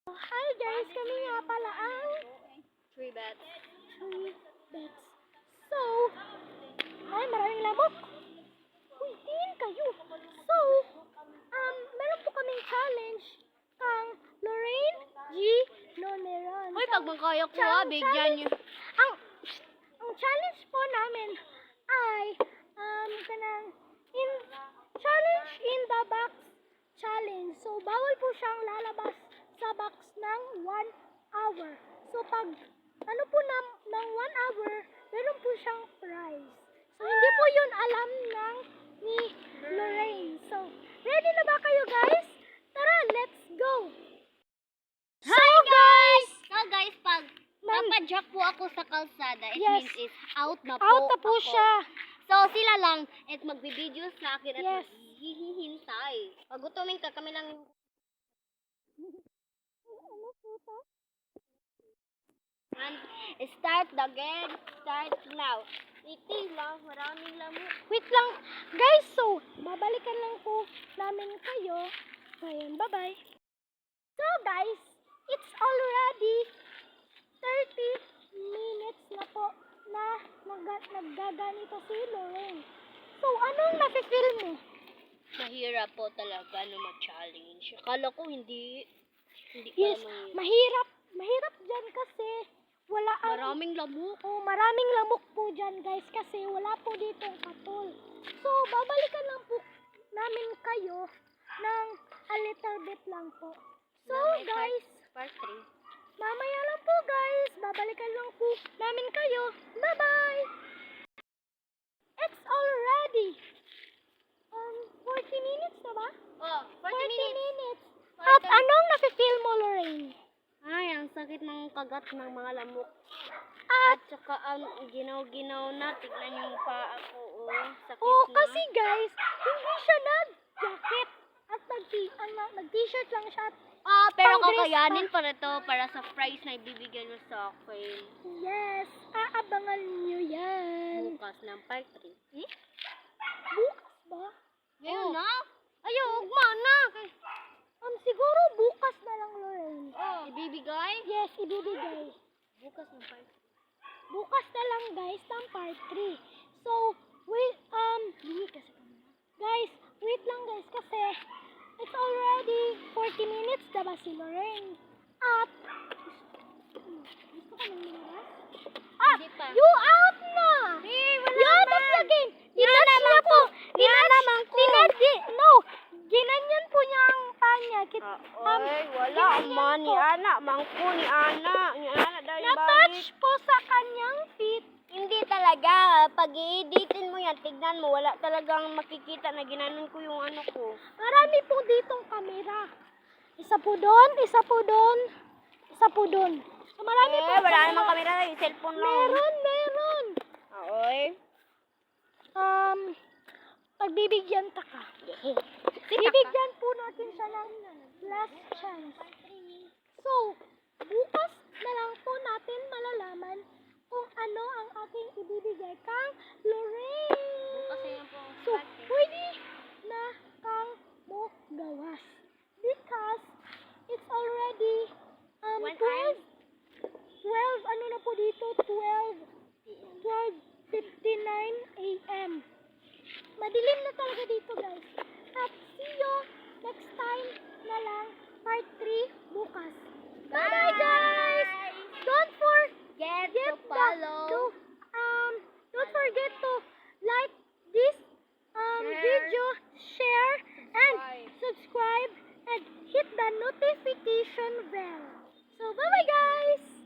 Hi guys, kami nga pala ang 3 bets. bets. So, ay maraming lamok. Uy, tingin kayo. So, meron po kaming challenge kang Lorraine G. Noneron. Hoy, pag magkaya ko bigyan niyo. Ang challenge po namin ay kanang challenge in the box challenge. So, bawal po siyang lalabas sa box ng 1 hour. So, pag ng 1 hour, meron po siyang prize. So, hindi po yun alam ni Lorraine. So, ready na ba kayo guys? Tara, let's go! Hi guys! So guys, pag papadyak po ako sa kalsada, it Yes. means it's out na po Out na po ako. siya. So sila lang at magbibideo sa akin at Yes. maghihintay. Pagutumin ka, kami lang yung... Ano po to? And start the game. Start now. Iti lang, maraming lamok. Wait lang. Guys, so, babalikan lang po namin kayo. So, yun, bye-bye. So, guys, it's already 30 minutes na po na naggaganito si Lorraine. So, anong nafe-feel mo? Mahirap po talaga na mag-challenge. Akala ko hindi Yes, pala mahirap. mahirap. Mahirap dyan kasi wala Maraming lamok. Oh, maraming lamok po dyan guys kasi wala po ditong katol. So, babalikan lang po namin kayo ng a little bit lang po. So, guys, Part 3. mamaya lang po guys. Babalikan lang po namin kayo. Bye-bye! It's already 40 minutes na ba? Oh, 40 minutes. At At anong nafe-feel mo, Lorraine? ay, ang sakit ng kagat ng mga lamok. At At saka ang ginaw-ginaw na. Tignan yung paa ko. Oh, sakit oh, na. kasi guys, hindi siya nag-jacket at nag-t-shirt lang siya. Pero pang-dress kakayanin para to para sa prize na ibibigay mo sa akin. Yes, aabangan nyo yan. Bukas ng part 3. Bukas ba? Ngayon na? Ayaw, ugma na. Siguro bukas na lang, Lorraine. Ibibigay? Yes, ibibigay. Bukas ng part 3. Bukas na lang guys ng part 3. So, wait, guys, wait lang guys kasi it's already 40 minutes na ba si Lorraine? At, gusto ka nang lumaras? Hindi pa. You out na! wala You out of the game! Dinatch niya po! Ginanyan po niya ang panya. Wala man ni anak, mangko ni anak. Ni anak dahil Na-touch po sa kanyang feet. Hindi talaga. Pag i-editin mo yan, tignan mo, wala talagang makikita na ginanon ko yung ano ko. Marami po ditong kamera. Isa po doon, isa po doon, isa po doon. So, marami po. Wala namang kamera, yung cellphone lang. Meron. Oy. Pagbibigyan ta ka. Bibigyan po natin siya ng last chance. So, bukas na lang po natin malalaman kung ano ang aking ibibigay kang Lorraine. Kasi yung po. So, pwede na kang mo gawas. Because it's already 12, ano na po dito? 12:59 a.m. Madilim na talaga dito guys. At see you next time na lang part 3 bukas. Bye guys! Don't forget to follow. don't forget to like this video, share, and subscribe, and hit the notification bell. So bye bye guys!